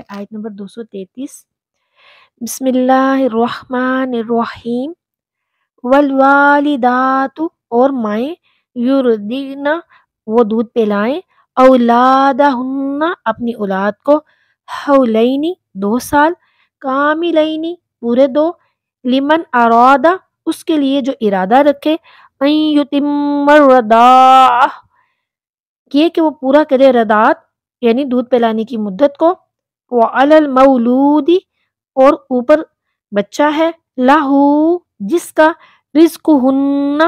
آیت نمبر 233۔ بسم اللہ الرحمن الرحیم۔ والوالدات اور مائیں، یردین وہ دودھ پلائیں، اولادہن اپنی اولاد کو، حولینی 2 سال، کاملینی پورے 2، لمن ارادہ اس کے لیے جو ارادہ رکھے، ان یتم الرضاعہ یہ کہ وہ پورا کرے رضاعت یعنی دودھ پلانے کی مدت کو، وعلی المولود اور اوپر بچہ ہے، لہو جس کا، رزقہن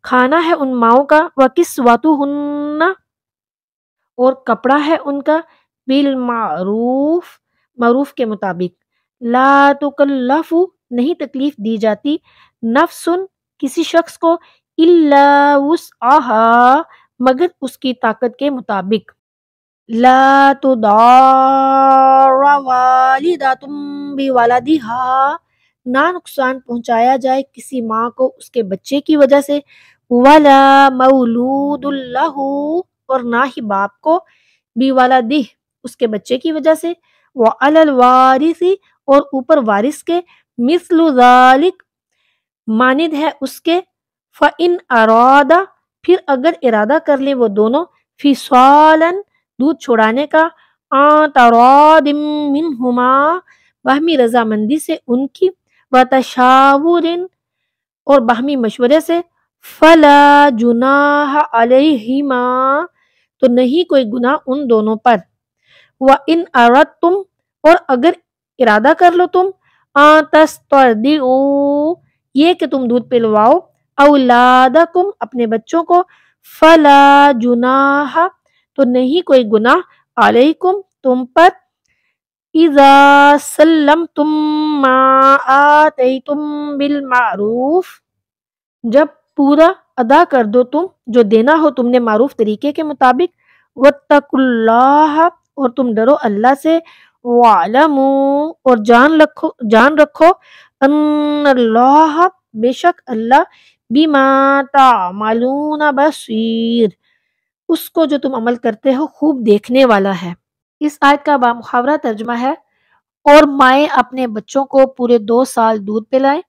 کھانا ہے ان ماؤں کا، وکسوتہن اور کپڑا ہے ان کا، بالمعروف معروف کے مطابق، لا تکلف نہیں تکلیف دی جاتی، نفس کسی شخص کو، الا وسعها مگر اس کی طاقت کے مطابق، لا تضار والدۃ بولدہا نہ نقصان پہنچایا جائے کسی ماں کو اس کے بچے کی وجہ سے، ولا مولود لہ اور نہ ہی باپ کو، بولدہ اس کے بچے کی وجہ سے، وعلی الوارث اور اوپر وارث کے، مثل ذالک مانند ہے اس کے، فإن ارادہ پھر اگر ارادہ کر لیں وہ دونوں، فصالاً دودھ چھڑانے کا، عن تراض منہما باہمی رضامندی سے ان کی، وتشاور اور باہمی مشورے سے، فلا جناح علیہما تو نہیں کوئی گناہ ان دونوں پر، وَإِنْ أَرَدْتُمْ اور اگر ارادہ کر لو تم، أَن تَسْتَرْضِعُوا یہ کہ تم دودھ پلواؤ، اولادکم اپنے بچوں کو، فلا جناح تو نہیں کوئی گناہ، علیکم تم پر، اذا سلمتم ما آتیتم بالمعروف جب پورا ادا کر دو تم جو دینا ہو تم نے معروف طریقے کے مطابق، واتقوا اللہ اور تم ڈرو اللہ سے، وَاعْلَمُوا اور جان رکھو، ان اللہ بے شک اللہ، بما تعملون بصیر اس کو جو تم عمل کرتے ہو خوب دیکھنے والا ہے۔ اس آیت کا بامحاورہ ترجمہ ہے، اور مائیں اپنے بچوں کو پورے 2 سال دودھ پلائیں۔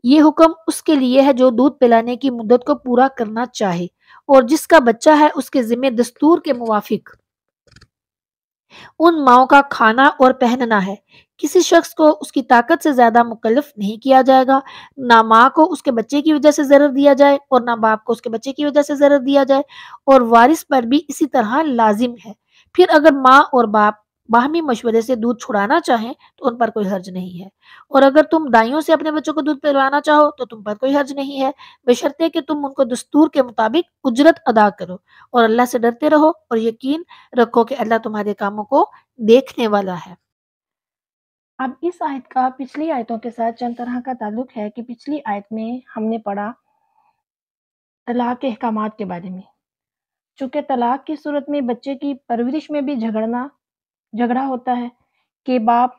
یہ حکم اس کے لیے ہے جو دودھ پلانے کی مدت کو پورا کرنا چاہے اور جس کا بچہ ہے اس کے ذمہ دستور کے موافق ان ماؤں کا کھانا اور پہننا ہے۔ کسی شخص کو اس کی طاقت سے زیادہ مکلف نہیں کیا جائے گا، نہ ماں کو اس کے بچے کی وجہ سے ضرر دیا جائے اور نہ باپ کو اس کے بچے کی وجہ سے ضرر دیا جائے، اور وارث پر بھی اسی طرح لازم ہے۔ پھر اگر ماں اور باپ باہمی مشورے سے دودھ چھڑانا چاہیں تو ان پر کوئی حرج نہیں ہے، اور اگر تم دائیوں سے اپنے بچوں کو دودھ پلوانا چاہو تو تم پر کوئی حرج نہیں ہے، بشرطے کہ تم ان کو دستور کے مطابق اجرت ادا کرو اور اللہ سے ڈرتے رہو اور یقین رکھو کہ اللہ تمہارے کاموں کو دیکھنے والا ہے۔ اب اس آیت کا پچھلی آیتوں کے ساتھ چند طرح کا تعلق ہے کہ پچھلی آیت میں ہم نے پڑھا طلاق کے احکامات کے بارے میں، چونکہ طلاق کی صورت میں بچے کی پرورش میں بھی جھگڑا ہوتا ہے کہ باپ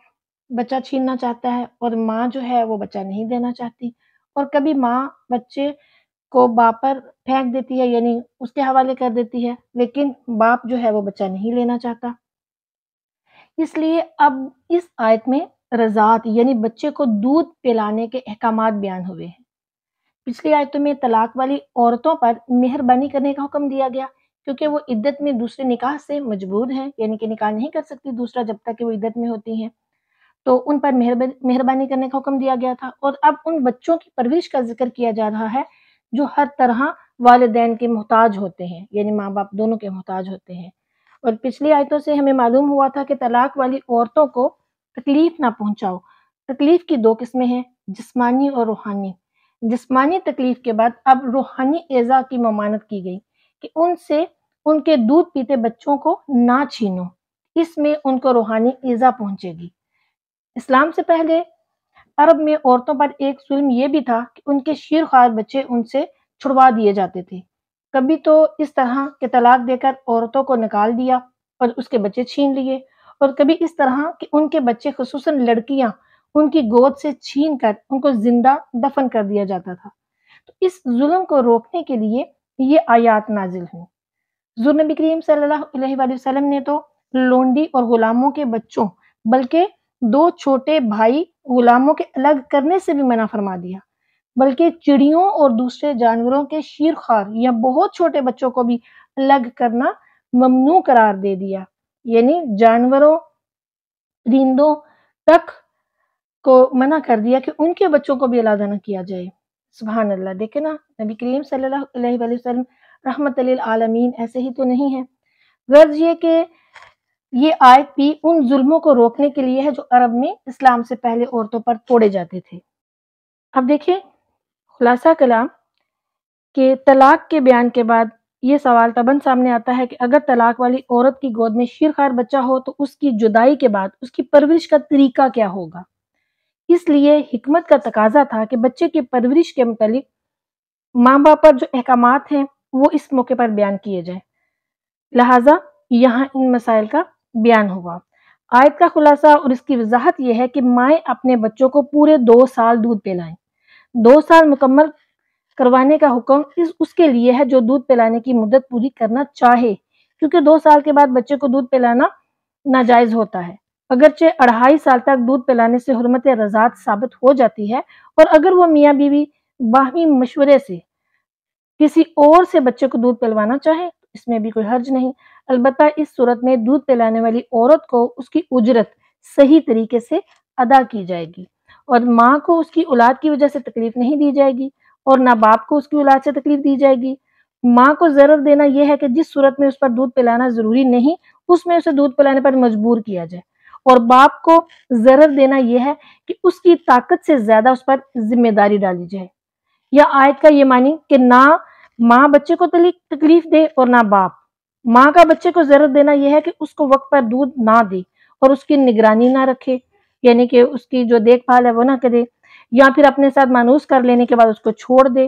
بچہ چھیننا چاہتا ہے اور ماں جو ہے وہ بچہ نہیں دینا چاہتی، اور کبھی ماں بچے کو باپ پر پھینک دیتی ہے یعنی اس کے حوالے کر دیتی ہے، لیکن باپ جو ہے وہ بچہ نہیں لینا چاہتا۔ اس لیے اب اس آیت میں رضاعت یعنی بچے کو دودھ پلانے کے احکامات بیان ہوئے ہیں۔ پچھلی آیتوں میں طلاق والی عورتوں پر مہربانی کرنے کا حکم دیا گیا کیونکہ وہ عدت میں دوسرے نکاح سے مجبور ہیں، یعنی کہ نکاح نہیں کر سکتی دوسرا جب تک کہ وہ عدت میں ہوتی ہیں، تو ان پر مہربانی کرنے کا حکم دیا گیا تھا۔ اور اب ان بچوں کی پرورش کا ذکر کیا جا رہا ہے جو ہر طرح والدین کے محتاج ہوتے ہیں، یعنی ماں باپ دونوں کے محتاج ہوتے ہیں۔ اور پچھلی آیتوں سے ہمیں معلوم ہوا تھا کہ طلاق والی عورتوں کو تکلیف نہ پہنچاؤ۔ تکلیف کی 2 قسمیں ہیں، جسمانی اور روحانی۔ جسمانی تکلیف کے بعد اب روحانی ایذا کی ممانعت کی گئی کہ ان سے ان کے دودھ پیتے بچوں کو نہ چھینو، اس میں ان کو روحانی ایذا پہنچے گی۔ اسلام سے پہلے عرب میں عورتوں پر ایک ظلم یہ بھی تھا کہ ان کے شیرخوار بچے ان سے چھڑوا دیے جاتے تھے، کبھی تو اس طرح کہ طلاق دے کر عورتوں کو نکال دیا اور اس کے بچے چھین لیے، اور کبھی اس طرح کہ ان کے بچے خصوصاً لڑکیاں ان کی گود سے چھین کر ان کو زندہ دفن کر دیا جاتا تھا۔ تو اس ظلم کو روکنے کے لیے یہ آیات نازل ہوئیں۔ حضور نبی کریم صلی اللہ علیہ وآلہ وسلم نے تو لونڈی اور غلاموں کے بچوں بلکہ 2 چھوٹے بھائی غلاموں کے الگ کرنے سے بھی منع فرما دیا، بلکہ چڑیوں اور دوسرے جانوروں کے شیرخوار یا بہت چھوٹے بچوں کو بھی الگ کرنا ممنوع قرار دے دیا، یعنی جانوروں پرندوں تک کو منع کر دیا کہ ان کے بچوں کو بھی علیحدہ نہ کیا جائے۔ سبحان اللہ، دیکھیں نا نبی کریم صلی اللہ علیہ وآلہ وسلم رحمت للعالمین ایسے ہی تو نہیں ہے۔ غرض یہ کہ یہ آیت بھی ان ظلموں کو روکنے کے لیے ہے جو عرب میں اسلام سے پہلے عورتوں پر توڑے جاتے تھے۔ اب دیکھیں خلاصہ کلام کہ طلاق کے بیان کے بعد یہ سوال طبعاً سامنے آتا ہے کہ اگر طلاق والی عورت کی گود میں شیرخوار بچہ ہو تو اس کی جدائی کے بعد اس کی پرورش کا طریقہ کیا ہوگا؟ اس لیے حکمت کا تقاضا تھا کہ بچے کی پرورش کے متعلق ماں باپ پر جو احکامات ہیں وہ اس موقع پر بیان کیے جائیں، لہٰذا یہاں ان مسائل کا بیان ہوا۔ آیت کا خلاصہ اور اس کی وضاحت یہ ہے کہ مائیں اپنے بچوں کو پورے 2 سال دودھ پلائیں۔ 2 سال مکمل کروانے کا حکم اس کے لیے ہے جو دودھ پلانے کی مدت پوری کرنا چاہے، کیونکہ 2 سال کے بعد بچے کو دودھ پلانا ناجائز ہوتا ہے، اگرچہ 2.5 سال تک دودھ پلانے سے حرمت رضاعت ثابت ہو جاتی ہے، اور اگر وہ میاں بیوی باہمی مشورے سے کسی اور سے بچے کو دودھ پلوانا چاہے اس میں بھی کوئی حرج نہیں، البتہ اس صورت میں دودھ پلانے والی عورت کو اس کی اجرت صحیح طریقے سے ادا کی جائے گی، اور ماں کو اس کی اولاد کی وجہ سے تکلیف نہیں دی جائے گی، اور نہ باپ کو اس کی اولاد سے تکلیف دی جائے گی۔ ماں کو ضرر دینا یہ ہے کہ جس صورت میں اس پر دودھ پلانا ضروری نہیں اس میں اسے دودھ پلانے پر مجبور کیا جائے، اور باپ کو ضرر دینا یہ ہے کہ اس کی طاقت سے زیادہ اس پر ذمہ داری ڈالی جائے۔ یا آیت کا یہ معنی کہ نہ ماں بچے کو تکلیف دے اور نہ باپ۔ ماں کا بچے کو ضرر دینا یہ ہے کہ اس کو وقت پر دودھ نہ دے اور اس کی نگرانی نہ رکھے، یعنی کہ اس کی جو دیکھ بھال ہے وہ نہ کرے، یا پھر اپنے ساتھ مانوس کر لینے کے بعد اس کو چھوڑ دے۔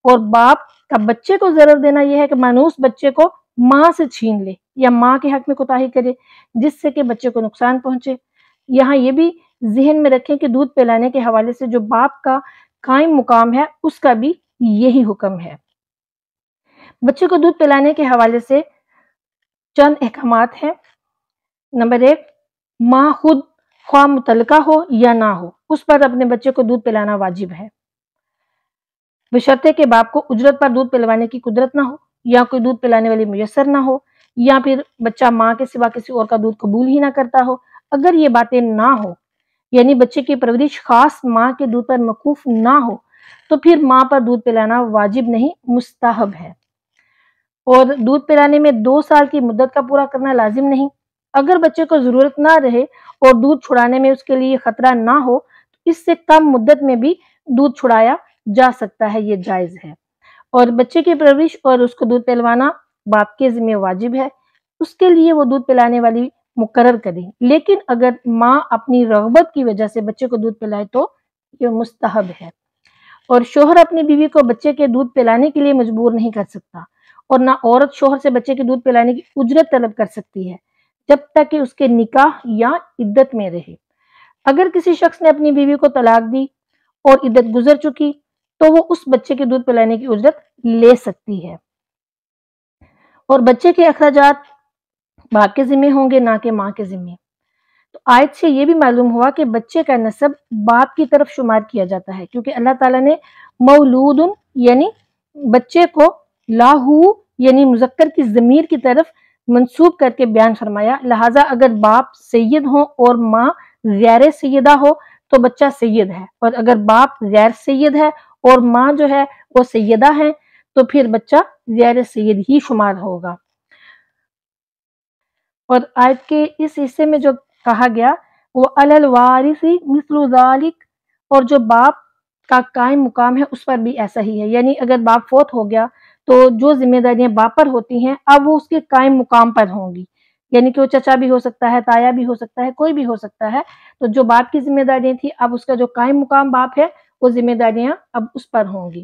اور باپ کا بچے کو ضرر دینا یہ ہے کہ مانوس بچے کو ماں سے چھین لے یا ماں کے حق میں کوتاہی کرے جس سے کہ بچے کو نقصان پہنچے۔ یہاں یہ بھی ذہن میں رکھیں کہ دودھ پلانے کے حوالے سے جو باپ کا قائم مقام ہے اس کا بھی یہی حکم ہے۔ بچے کو دودھ پلانے کے حوالے سے چند احکامات ہیں۔ نمبر 1، ماں خود خواہ متعلقہ ہو یا نہ ہو اس پر اپنے بچے کو دودھ پلانا واجب ہے، بشرطے کہ باپ کو اجرت پر دودھ پلوانے کی قدرت نہ ہو یا کوئی دودھ پلانے والی میسر نہ ہو، یا پھر بچہ ماں کے سوا کسی اور کا دودھ قبول ہی نہ کرتا ہو۔ اگر یہ باتیں نہ ہو، یعنی بچے کی پرورش خاص ماں کے دودھ پر موقوف نہ ہو، تو پھر ماں پر دودھ پلانا واجب نہیں، مستحب ہے۔ اور دودھ پلانے میں 2 سال کی مدت کا پورا کرنا لازم نہیں۔ اگر بچے کو ضرورت نہ رہے اور دودھ چھڑانے میں اس کے لیے خطرہ نہ ہو تو اس سے کم مدت میں بھی دودھ چھڑایا جا سکتا ہے، یہ جائز ہے۔ اور بچے کی پرورش اور اس کو دودھ پلوانا باپ کے ذمہ واجب ہے، اس کے لیے وہ دودھ پلانے والی مقرر کرے، لیکن اگر ماں اپنی رغبت کی وجہ سے بچے کو دودھ پلائے تو یہ مستحب ہے۔ اور شوہر اپنی بیوی کو بچے کے دودھ پلانے کے لیے مجبور نہیں کر سکتا، اور نہ عورت شوہر سے بچے کے دودھ پلانے کی اجرت طلب کر سکتی ہے جب تک کہ اس کے نکاح یا عدت میں رہے۔ اگر کسی شخص نے اپنی بیوی کو طلاق دی اور عدت گزر چکی تو وہ اس بچے کے دودھ پلانے کی اجرت لے سکتی ہے، اور بچے کے اخراجات باپ کے ذمہ ہوں گے نہ کہ ماں کے ذمہ۔ تو آیت سے یہ بھی معلوم ہوا کہ بچے کا نسب باپ کی طرف شمار کیا جاتا ہے، کیونکہ اللہ تعالیٰ نے مولود یعنی بچے کو لاہو یعنی مذکر کی ضمیر کی طرف منسوب کر کے بیان فرمایا، لہٰذا اگر باپ سید ہو اور ماں غیر سیدہ ہو تو بچہ سید ہے، اور اگر باپ غیر سید ہے اور ماں جو ہے وہ سیدہ ہے تو پھر بچہ غیر سید ہی شمار ہوگا۔ اور آیت کے اس حصے میں جو کہا گیا وہ علی الوارث مثل ذالک، اور جو باپ کا قائم مقام ہے اس پر بھی ایسا ہی ہے، یعنی اگر باپ فوت ہو گیا تو جو ذمہ داریاں باپ پر ہوتی ہیں اب وہ اس کے قائم مقام پر ہوں گی، یعنی کہ وہ چچا بھی ہو سکتا ہے، تایا بھی ہو سکتا ہے، کوئی بھی ہو سکتا ہے، تو جو باپ کی ذمہ داریاں تھیں اب اس کا جو قائم مقام باپ ہے وہ ذمہ داریاں اب اس پر ہوں گی۔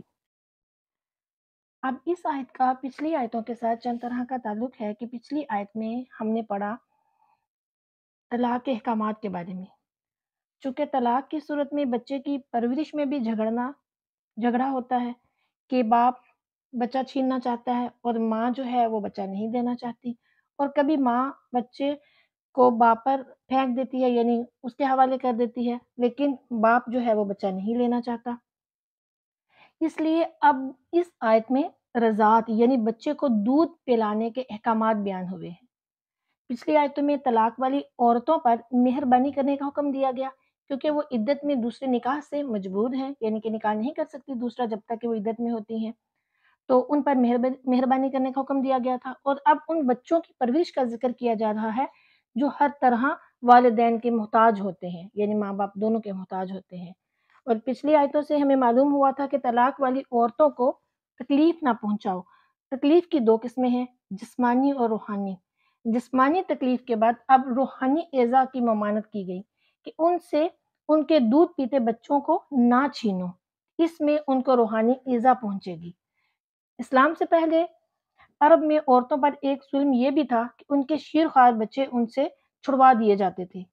اب اس آیت کا پچھلی آیتوں کے ساتھ چند طرح کا تعلق ہے کہ پچھلی آیت میں ہم نے پڑھا طلاق کے احکامات کے بارے میں، چونکہ طلاق کی صورت میں بچے کی پرورش میں بھی جھگڑا ہوتا ہے کہ باپ بچہ چھیننا چاہتا ہے اور ماں جو ہے وہ بچہ نہیں دینا چاہتی، اور کبھی ماں بچے کو باپ پر پھینک دیتی ہے، یعنی اس کے حوالے کر دیتی ہے، لیکن باپ جو ہے وہ بچہ نہیں لینا چاہتا۔ اس لیے اب اس آیت میں رضاعت یعنی بچے کو دودھ پلانے کے احکامات بیان ہوئے ہیں۔ پچھلی آیتوں میں طلاق والی عورتوں پر مہربانی کرنے کا حکم دیا گیا، کیونکہ وہ عدت میں دوسرے نکاح سے مجبور ہیں، یعنی کہ نکاح نہیں کر سکتی دوسرا جب تک کہ وہ عدت میں ہوتی ہیں، تو ان پر مہربانی کرنے کا حکم دیا گیا تھا۔ اور اب ان بچوں کی پرورش کا ذکر کیا جا رہا ہے جو ہر طرح والدین کے محتاج ہوتے ہیں، یعنی ماں باپ دونوں کے محتاج ہوتے ہیں۔ اور پچھلی آیتوں سے ہمیں معلوم ہوا تھا کہ طلاق والی عورتوں کو تکلیف نہ پہنچاؤ۔ تکلیف کی دو قسمیں ہیں، جسمانی اور روحانی۔ جسمانی تکلیف کے بعد اب روحانی ایذا کی ممانعت کی گئی کہ ان سے ان کے دودھ پیتے بچوں کو نہ چھینو، اس میں ان کو روحانی ایذا پہنچے گی۔ اسلام سے پہلے عرب میں عورتوں پر ایک ظلم یہ بھی تھا کہ ان کے شیرخوار بچے ان سے چھڑوا دیے جاتے تھے۔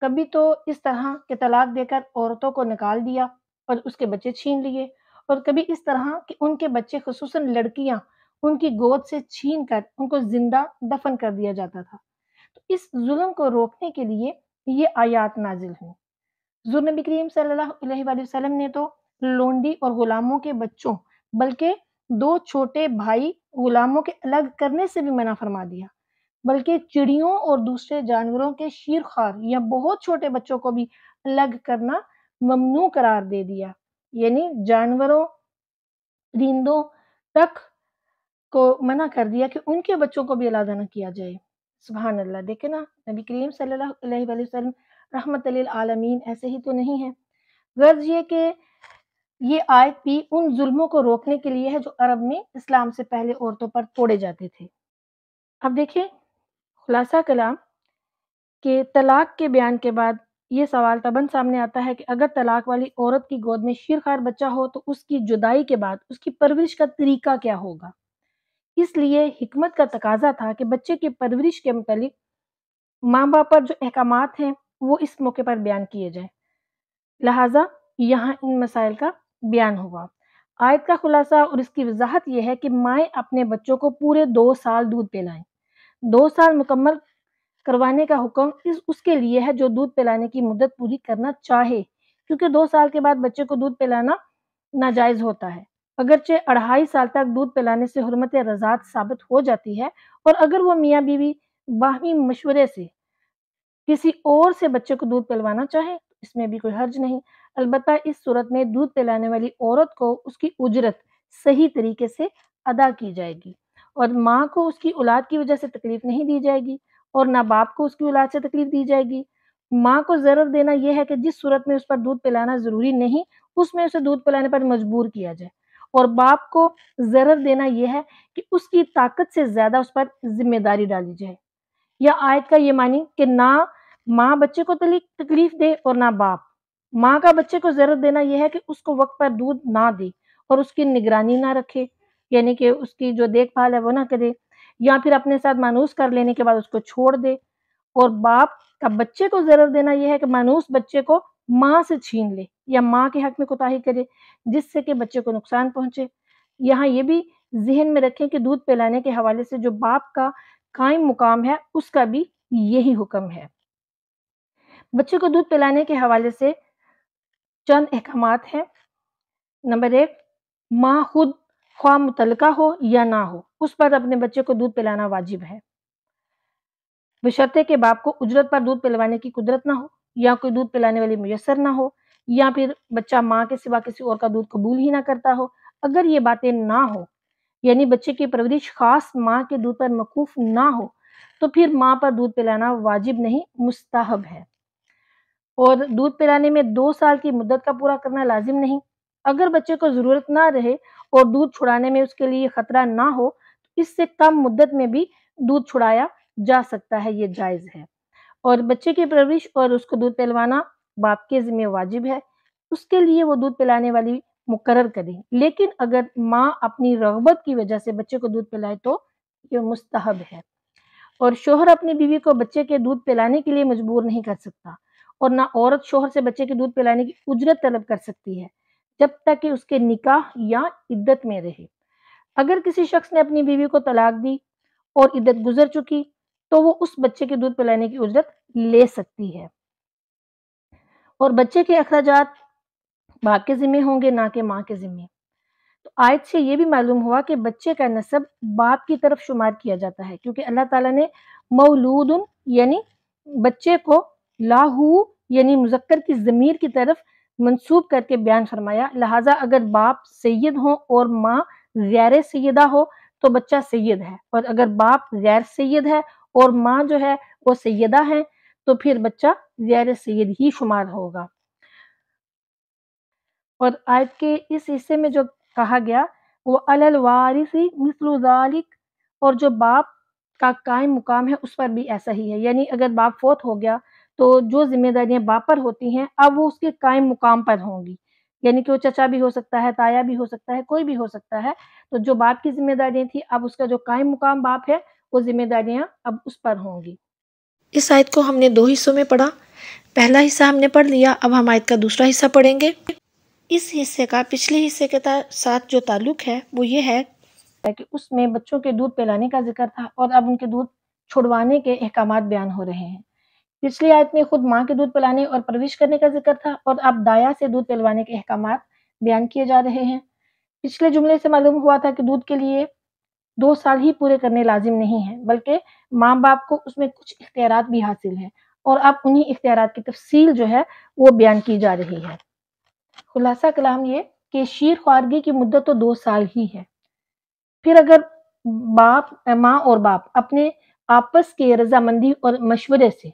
کبھی تو اس طرح کہ طلاق دے کر عورتوں کو نکال دیا اور اس کے بچے چھین لیے، اور کبھی اس طرح کہ ان کے بچے خصوصاً لڑکیاں ان کی گود سے چھین کر ان کو زندہ دفن کر دیا جاتا تھا۔ تو اس ظلم کو روکنے کے لیے یہ آیات نازل ہوئیں۔ حضور نبی کریم صلی اللہ علیہ وآلہ وسلم نے تو لونڈی اور غلاموں کے بچوں بلکہ دو چھوٹے بھائی غلاموں کے الگ کرنے سے بھی منع فرما دیا، بلکہ چڑیوں اور دوسرے جانوروں کے شیرخوار یا بہت چھوٹے بچوں کو بھی الگ کرنا ممنوع قرار دے دیا، یعنی جانوروں پرندوں تک کو منع کر دیا کہ ان کے بچوں کو بھی علیحدہ نہ کیا جائے۔ سبحان اللہ، دیکھیں نا نبی کریم صلی اللہ علیہ وآلہ وسلم رحمت للعالمین ایسے ہی تو نہیں ہے۔ غرض یہ کہ یہ آیت بھی ان ظلموں کو روکنے کے لیے ہے جو عرب میں اسلام سے پہلے عورتوں پر توڑے جاتے تھے۔ اب دیکھیں خلاصہ کلام کہ طلاق کے بیان کے بعد یہ سوال طبعاً سامنے آتا ہے کہ اگر طلاق والی عورت کی گود میں شیرخوار بچہ ہو تو اس کی جدائی کے بعد اس کی پرورش کا طریقہ کیا ہوگا؟ اس لیے حکمت کا تقاضا تھا کہ بچے کی پرورش کے متعلق ماں باپ پر جو احکامات ہیں وہ اس موقع پر بیان کیے جائیں، لہٰذا یہاں ان مسائل کا بیان ہوا۔ آیت کا خلاصہ اور اس کی وضاحت یہ ہے کہ مائیں اپنے بچوں کو پورے 2 سال دودھ پلائیں۔ 2 سال مکمل کروانے کا حکم اس کے لیے ہے جو دودھ پلانے کی مدت پوری کرنا چاہے، کیونکہ 2 سال کے بعد بچے کو دودھ پلانا ناجائز ہوتا ہے۔ اگرچہ 2.5 سال تک دودھ پلانے سے حرمت رضاعت ثابت ہو جاتی ہے، اور اگر وہ میاں بیوی باہمی مشورے سے کسی اور سے بچے کو دودھ پلوانا چاہے اس میں بھی کوئی حرج نہیں، البتہ اس صورت میں دودھ پلانے والی عورت کو اس کی اجرت صحیح طریقے سے ادا کی جائے گی، اور ماں کو اس کی اولاد کی وجہ سے تکلیف نہیں دی جائے گی، اور نہ باپ کو اس کی اولاد سے تکلیف دی جائے گی۔ ماں کو ضرر دینا یہ ہے کہ جس صورت میں اس پر دودھ پلانا ضروری نہیں اس میں اسے دودھ پلانے پر مجبور کیا جائے، اور باپ کو ضرر دینا یہ ہے کہ اس کی طاقت سے زیادہ اس پر ذمہ داری ڈالی جائے۔ یا آیت کا یہ معنی کہ نہ ماں بچے کو تکلیف دے اور نہ باپ۔ ماں کا بچے کو ضرر دینا یہ ہے کہ اس کو وقت پر دودھ نہ دے اور اس کی نگرانی نہ رکھے، یعنی کہ اس کی جو دیکھ بھال ہے وہ نہ کرے، یا پھر اپنے ساتھ مانوس کر لینے کے بعد اس کو چھوڑ دے۔ اور باپ کا بچے کو ضرر دینا یہ ہے کہ مانوس بچے کو ماں سے چھین لے یا ماں کے حق میں کوتاہی کرے جس سے کہ بچے کو نقصان پہنچے۔ یہاں یہ بھی ذہن میں رکھیں کہ دودھ پلانے کے حوالے سے جو باپ کا قائم مقام ہے اس کا بھی یہی حکم ہے۔ بچے کو دودھ پلانے کے حوالے سے چند احکامات ہیں۔ نمبر 1، ماں خود خواہ متعلقہ ہو یا نہ ہو اس پر اپنے بچے کو دودھ پلانا واجب ہے، بشرطے کہ باپ کو اجرت پر دودھ پلوانے کی قدرت نہ ہو، یا کوئی دودھ پلانے والی میسر نہ ہو، یا پھر بچہ ماں کے سوا کسی اور کا دودھ قبول ہی نہ کرتا ہو۔ اگر یہ باتیں نہ ہو، یعنی بچے کی پرورش خاص ماں کے دودھ پر موقوف نہ ہو، تو پھر ماں پر دودھ پلانا واجب نہیں، مستحب ہے۔ اور دودھ پلانے میں 2 سال کی مدت کا پورا کرنا لازم نہیں۔ اگر بچے کو ضرورت نہ رہے اور دودھ چھڑانے میں اس کے لیے خطرہ نہ ہو تو اس سے کم مدت میں بھی دودھ چھڑایا جا سکتا ہے، یہ جائز ہے۔ اور بچے کی پرورش اور اس کو دودھ پلوانا باپ کے ذمہ واجب ہے، اس کے لیے وہ دودھ پلانے والی مقرر کرے، لیکن اگر ماں اپنی رغبت کی وجہ سے بچے کو دودھ پلائے تو یہ مستحب ہے۔ اور شوہر اپنی بیوی کو بچے کے دودھ پلانے کے لیے مجبور نہیں کر سکتا، اور نہ عورت شوہر سے بچے کے دودھ پلانے کی اجرت طلب کر سکتی ہے جب تک کہ اس کے نکاح یا عدت میں رہے۔ اگر کسی شخص نے اپنی بیوی کو طلاق دی اور عدت گزر چکی تو وہ اس بچے کے دودھ پلانے کی اجرت لے سکتی ہے، اور بچے کے اخراجات باپ کے ذمہ ہوں گے نہ کہ ماں کے ذمہ۔ تو آیت سے یہ بھی معلوم ہوا کہ بچے کا نسب باپ کی طرف شمار کیا جاتا ہے، کیونکہ اللہ تعالیٰ نے مولود یعنی بچے کو لاہو یعنی مذکر کی ضمیر کی طرف منسوب کر کے بیان فرمایا، لہٰذا اگر باپ سید ہو اور ماں غیر سیدہ ہو تو بچہ سید ہے، اور اگر باپ غیر سید ہے اور ماں جو ہے وہ سیدہ ہے تو پھر بچہ غیر سید ہی شمار ہوگا۔ اور آیت کے اس حصے میں جو کہا گیا وہ علی الوارث مثل ذالک، اور جو باپ کا قائم مقام ہے اس پر بھی ایسا ہی ہے، یعنی اگر باپ فوت ہو گیا تو جو ذمہ داریاں باپ پر ہوتی ہیں اب وہ اس کے قائم مقام پر ہوں گی، یعنی کہ وہ چچا بھی ہو سکتا ہے، تایا بھی ہو سکتا ہے، کوئی بھی ہو سکتا ہے، تو جو باپ کی ذمہ داریاں تھیں اب اس کا جو قائم مقام باپ ہے وہ ذمہ داریاں اب اس پر ہوں گی۔ اس آیت کو ہم نے 2 حصوں میں پڑھا، پہلا حصہ ہم نے پڑھ لیا، اب ہم آیت کا دوسرا حصہ پڑھیں گے۔ اس حصے کا پچھلے حصے کے ساتھ جو تعلق ہے وہ یہ ہے کہ اس میں بچوں کے دودھ پلانے کا ذکر تھا اور اب ان کے دودھ چھڑوانے کے احکامات بیان ہو رہے ہیں۔ پچھلی آیت میں خود ماں کے دودھ پلانے اور پرورش کرنے کا ذکر تھا، اور اب دایا سے دودھ پلوانے کے احکامات بیان کیے جا رہے ہیں۔ پچھلے جملے سے معلوم ہوا تھا کہ دودھ کے لیے 2 سال ہی پورے کرنے لازم نہیں ہیں، بلکہ ماں باپ کو اس میں کچھ اختیارات بھی حاصل ہیں، اور اب انہی اختیارات کی تفصیل جو ہے وہ بیان کی جا رہی ہے۔ خلاصہ کلام یہ کہ شیر خوارگی کی مدت تو 2 سال ہی ہے، پھر اگر ماں اور باپ اپنے آپس کے رضامندی اور مشورے سے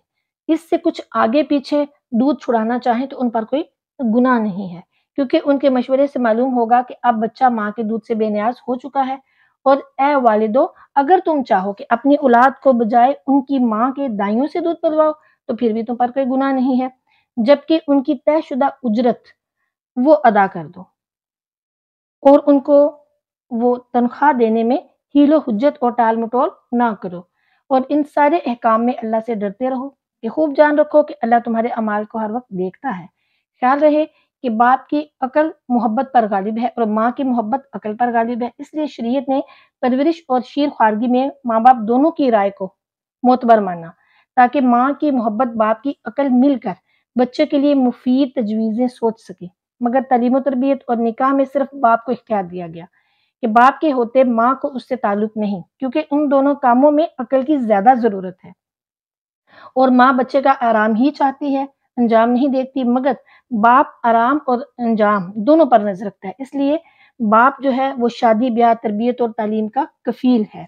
اس سے کچھ آگے پیچھے دودھ چھڑانا چاہیں تو ان پر کوئی گناہ نہیں ہے، کیونکہ ان کے مشورے سے معلوم ہوگا کہ اب بچہ ماں کے دودھ سے بے نیاز ہو چکا ہے، اور اے والدو اگر تم چاہو کہ اپنی اولاد کو بجائے ان کی ماں کے دائیوں سے دودھ پلواؤ تو پھر بھی تم پر کوئی گناہ نہیں ہے، جبکہ ان کی طے شدہ اجرت وہ ادا کر دو، اور ان کو وہ تنخواہ دینے میں ہیل و حجت اور ٹال مٹول نہ کرو، اور ان سارے احکام میں اللہ سے ڈرتے رہو۔ یہ خوب جان رکھو کہ اللہ تمہارے اعمال کو ہر وقت دیکھتا ہے۔ خیال رہے کہ باپ کی عقل محبت پر غالب ہے اور ماں کی محبت عقل پر غالب ہے، اس لیے شریعت نے پرورش اور شیر خوارگی میں ماں باپ دونوں کی رائے کو معتبر مانا، تاکہ ماں کی محبت باپ کی عقل مل کر بچے کے لیے مفید تجویزیں سوچ سکے، مگر تعلیم و تربیت اور نکاح میں صرف باپ کو اختیار دیا گیا کہ باپ کے ہوتے ماں کو اس سے تعلق نہیں، کیونکہ ان دونوں کاموں میں عقل کی زیادہ ضرورت ہے، اور ماں بچے کا آرام ہی چاہتی ہے، انجام نہیں دیکھتی، مگر باپ آرام اور انجام دونوں پر نظر رکھتا ہے، اس لیے باپ جو ہے وہ شادی بیاہ تربیت اور تعلیم کا کفیل ہے۔